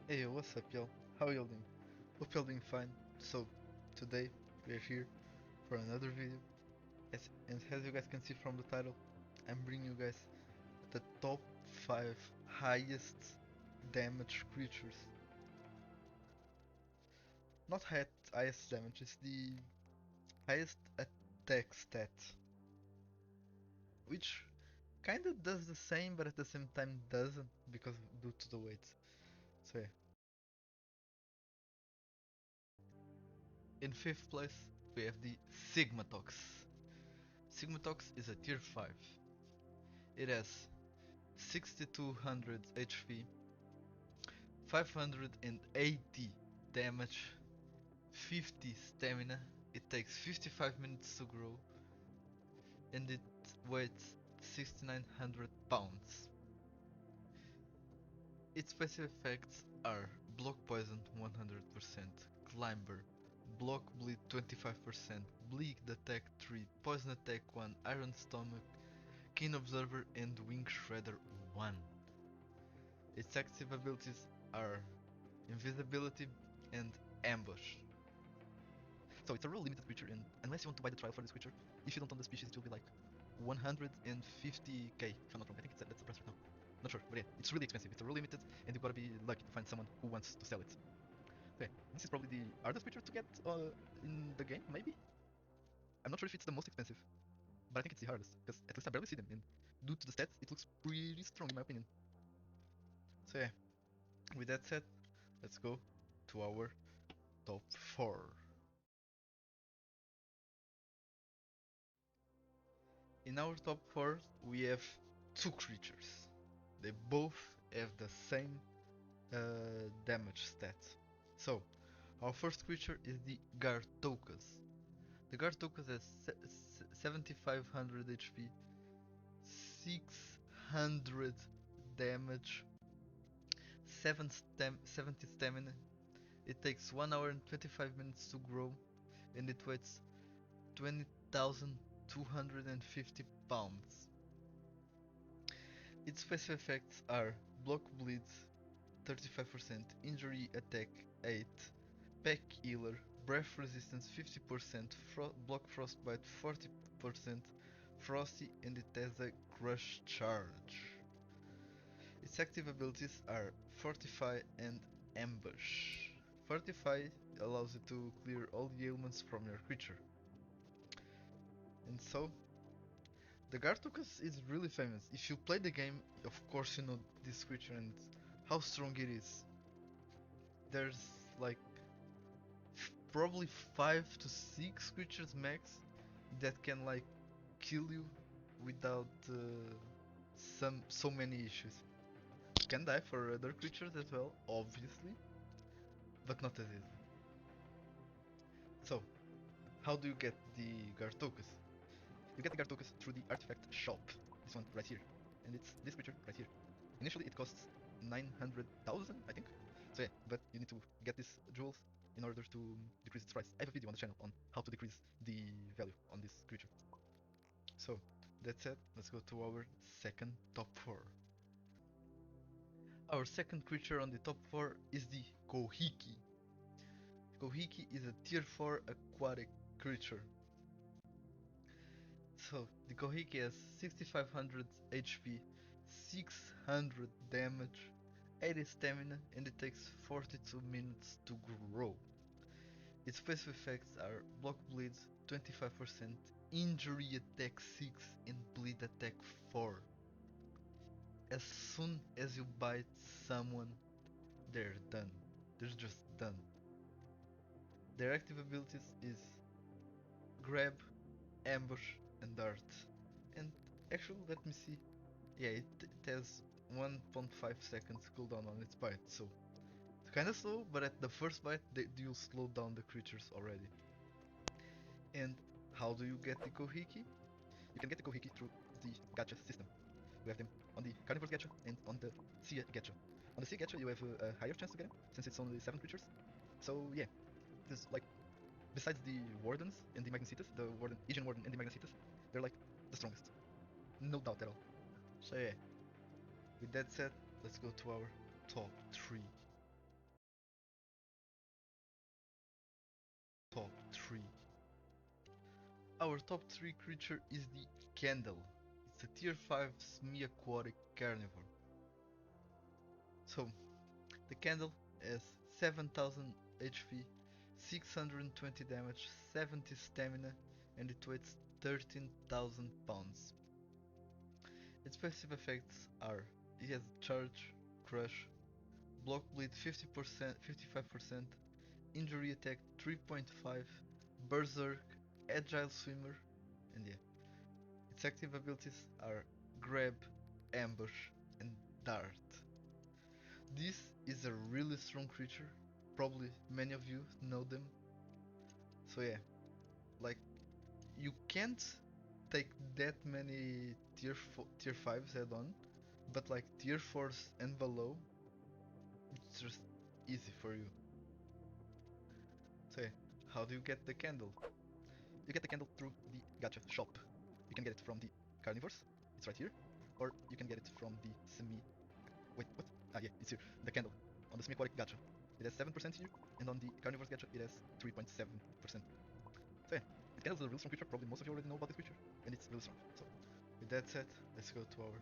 Hey, what's up, y'all? How y'all doing? Hope y'all doing fine. So, today we are here for another video. As you guys can see from the title, I'm bringing you guys the top 5 highest damage creatures. Not highest damage, it's the highest attack stat. Which kinda does the same, but at the same time doesn't, because due to the weight. So yeah. In 5th place, we have the Sigmatox. Sigmatox is a tier 5. It has 6200 HP, 580 damage, 50 stamina. It takes 55 minutes to grow, and it weighs 6900 pounds. Its special effects are block poison 100%, climber, block bleed 25%, bleed attack 3, poison attack 1, iron stomach, keen observer, and wing shredder 1. Its active abilities are invisibility and ambush. So it's a real limited creature, and unless you want to buy the trial for this creature, if you don't own the species, it will be like 150k, if I'm not wrong. I think that's the price right now. Not sure, but yeah, it's really expensive. It's a real limited, and you gotta be lucky to find someone who wants to sell it. Okay, this is probably the hardest creature to get in the game, maybe? I'm not sure if it's the most expensive, but I think it's the hardest, because at least I barely see them, and due to the stats, it looks pretty strong in my opinion. So yeah, with that said, let's go to our top 4. In our top 4, we have two creatures. They both have the same damage stat. So, our first creature is the Gartokas. The Gartokas has 7500 HP, 600 damage, 70 stamina. It takes 1 hour and 25 minutes to grow, and it weighs 20,250 pounds. Its special effects are block bleed 35%, injury attack 8, pack healer, breath resistance 50%, block frostbite 40%, frosty, and it has a crush charge. Its active abilities are fortify and ambush. Fortify allows you to clear all the ailments from your creature. And so, the Gartokas is really famous. If you play the game, of course you know this creature and how strong it is. There's like probably 5 to 6 creatures max that can like kill you without so many issues. You can die for other creatures as well, obviously, but not as easy. So, how do you get the Gartokas? You get the Gartokas through the artifact shop. This one right here. And it's this creature right here. Initially it costs 900,000, I think. So yeah, but you need to get these jewels in order to decrease its price. I have a video on the channel on how to decrease the value on this creature. So that's it. Let's go to our second top 4. Our second creature on the top 4 is the Kohiki. Kohiki is a tier 4 aquatic creature. So the Kohiki has 6500 HP, 600 damage, 80 stamina, and it takes 42 minutes to grow. Its special effects are block bleed 25%, injury attack 6, and bleed attack 4. As soon as you bite someone, they're done. They're just done. Their active abilities is grab, ambush, and dart. And actually, let me see. Yeah, it has 1.5 seconds cooldown on its bite, so it's kinda slow, but at the first bite, you'll slow down the creatures already. And how do you get the Kohiki? You can get the Kohiki through the gacha system. We have them on the Carnivorous gacha and on the Sea gacha. On the Sea gacha, you have a higher chance to get them, since it's only 7 creatures. So yeah, there's like, besides the Wardens and the Magnesitas, the Aegean Warden and the Magnesitas, they're like the strongest. No doubt at all. So yeah, with that said, let's go to our top 3. Our top 3 creature is the Candle. It's a tier 5 semi-aquatic carnivore. So, the Candle has 7000 HP, 620 damage, 70 stamina, and it weighs 13,000 pounds. Its passive effects are it has charge, crush, block bleed 50%, 55%, injury attack 3.5, berserk, agile swimmer, and yeah. Its active abilities are grab, ambush, and dart. This is a really strong creature. Probably many of you know them. So yeah, like you can't take that many tier 5s head on, but like tier 4s and below, it's just easy for you. So yeah, how do you get the candle? You get the candle through the gacha shop. You can get it from the carnivores, it's right here, or you can get it from the semi. Wait, what? Ah, yeah, it's here. The candle on the semi-aquatic gacha. It has 7% here, and on the carnivores gacha, it has 3.7%. So yeah, the candle is a really strong creature. Probably most of you already know about this creature, and it's really strong. So with that said, let's go to our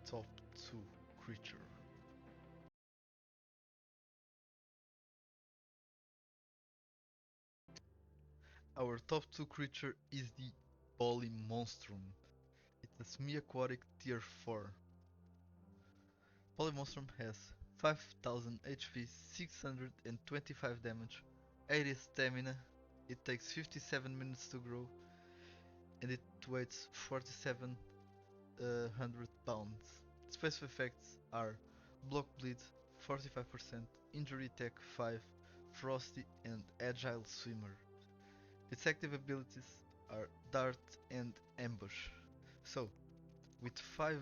top 2 creature. Our top 2 creature is the Polymonstrum. It's a semi-aquatic tier 4. Polymonstrum has 5000 HP, 625 damage, 80 stamina, it takes 57 minutes to grow, and it weighs 4700 pounds. Its passive effects are block bleed 45%, injury attack 5, frosty, and agile swimmer. Its active abilities are dart and ambush. So, with 5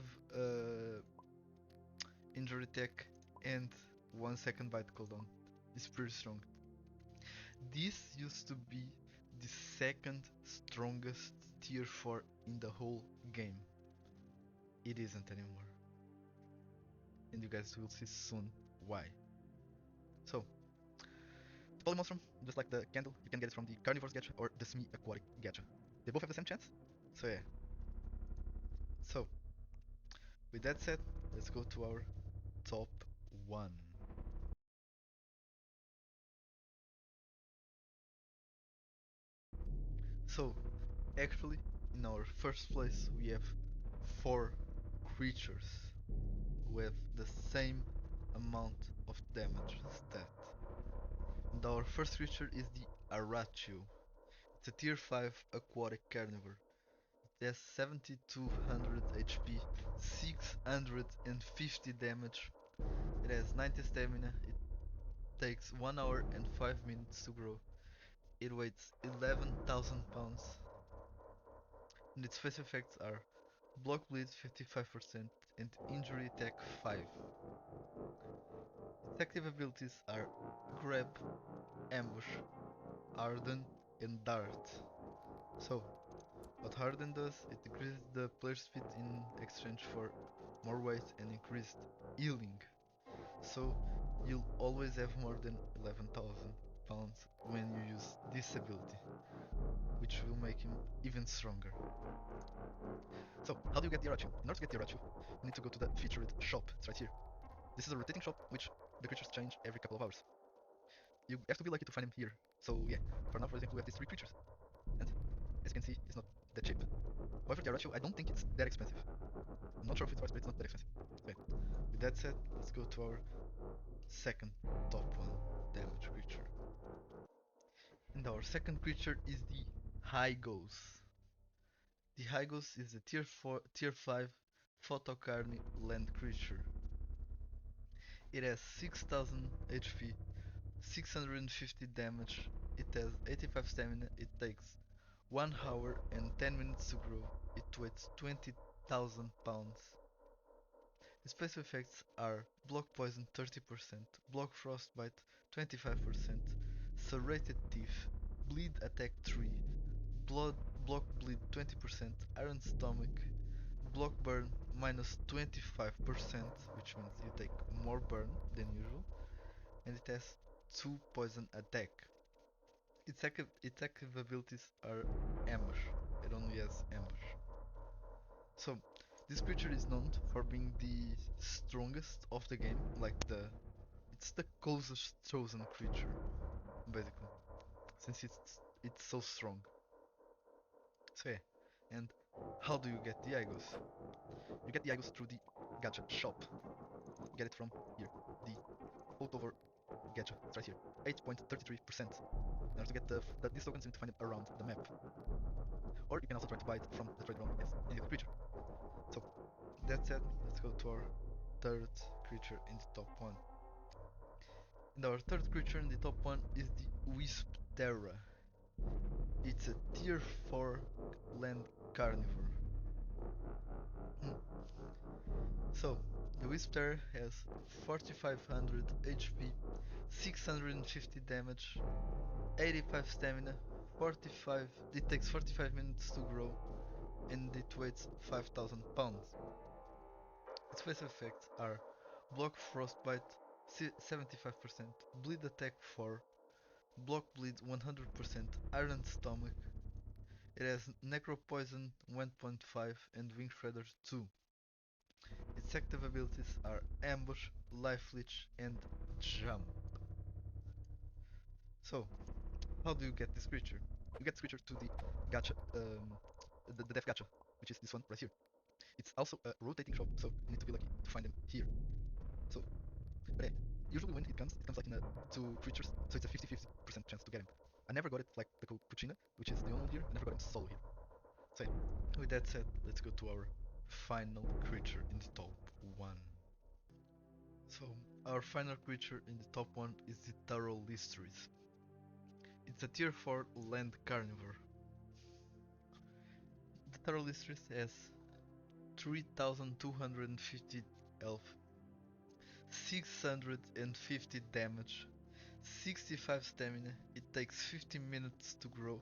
injury attack and 1 second bite cooldown, it's pretty strong. This used to be the second strongest tier 4 in the whole game. It isn't anymore. And you guys will see soon why. So, the Polymonstrum, just like the candle, you can get it from the Carnivores gacha or the Semi-Aquatic gacha. They both have the same chance. So yeah. So, with that said, let's go to our top 1. So, actually, in our first place, we have 4 creatures with the same amount of damage stat. And our first creature is the Aracho. It's a tier 5 aquatic carnivore. It has 7200 HP, 650 damage, it has 90 stamina, it takes 1 hour and 5 minutes to grow, it weighs 11,000 pounds, and its face effects are block bleed 55% and injury attack 5. Its active abilities are grab, ambush, harden, and dart. So, what harden does, it decreases the player speed in exchange for more weight and increased healing. So you'll always have more than 11,000 pounds when you use this ability, which will make him even stronger. So how do you get the Arachu? In order to get the Arachu, you need to go to the featured shop, it's right here. This is a rotating shop which the creatures change every couple of hours. You have to be lucky to find him here. So yeah, for now for example we have these 3 creatures. And as you can see, it's not that cheap. However, the Arachu, I don't think it's that expensive. I'm not sure if it's priced, but it's not that expensive. So yeah, with that said, let's go to our second top 1 damage creature. And our second creature is the Hygos. The Hygos is a tier 5 Photocarny land creature. It has 6000 HP, 650 damage, it has 85 stamina, it takes 1 hour and 10 minutes to grow, it weighs 20,000 pounds. Its special effects are block poison 30%, block frostbite 25%, serrated teeth, bleed attack 3, block bleed 20%, iron stomach, block burn minus 25%, which means you take more burn than usual, and it has 2 poison attack. Its active abilities are ambush. only has ambush. So this creature is known for being the strongest of the game, like it's the closest chosen creature, basically, since it's so strong. So yeah, and how do you get the Igos? You get the Igos through the gacha shop. You get it from here, the October gacha. It's right here, 8.33%. In order to get these tokens, you need to find them around the map, or you can also try to buy it from the trade room as any other creature. So that said, let's go to our third creature in the top one. And our third creature in the top one is the Wisp Terra. It's a tier 4 land carnivore. So, the Wisp Terra has 4500 HP, 650 damage, 85 stamina, 45. It takes 45 minutes to grow, and it weighs 5000 pounds. Its basic effects are block frostbite 75%, bleed attack 4, block bleed 100%, iron stomach. It has necro poison 1.5 and wing shredders 2. Its active abilities are ambush, life leech and jump. So, how do you get this creature? You get this creature to the gacha, the death gacha, which is this one right here. It's also a rotating shop, so you need to be lucky to find them here. So, but yeah, usually when it comes like in a two creatures, so it's a 50-50% chance to get him. I never got it like the Kuchina, which is the only one here. I never got him solo here. So yeah, with that said, let's go to our final creature in the top one. So our final creature in the top one is the Tarolistris. It's a tier 4 land carnivore. The Tarolistris has 3250 health, 650 damage, 65 stamina. It takes 50 minutes to grow.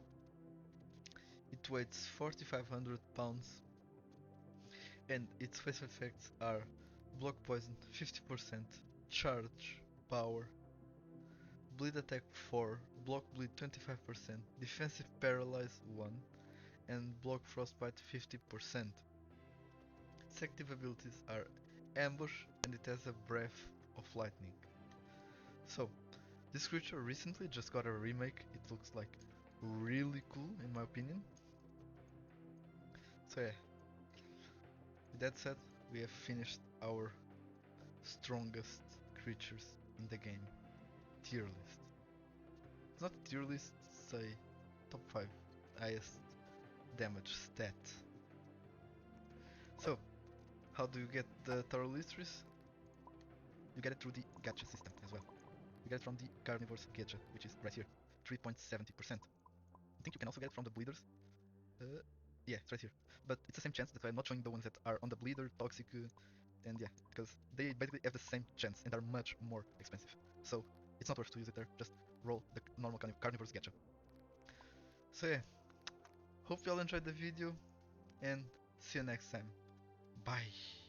It weighs 4500 pounds, and its special effects are block poison 50%, charge power, bleed attack 4, block bleed 25%, defensive paralyze 1, and block frostbite 50%. Its active abilities are ambush, and it has a breath of lightning. So, this creature recently just got a remake. It looks like really cool in my opinion. So yeah, with that said, we have finished our strongest creatures in the game tier list. It's not a tier list, say top 5 highest damage stat. So, how do you get the Tarolistris? You get it through the gacha system as well. You get it from the Carnivore's gacha, which is right here, 3.70%. I think you can also get it from the Bleeders. Yeah, it's right here. But it's the same chance, that I'm not showing the ones that are on the Bleeder, Toxic, and yeah, because they basically have the same chance and are much more expensive. So it's not worth to use it there, just roll the normal Carnivore's gacha. So yeah, hope you all enjoyed the video and see you next time. Bye!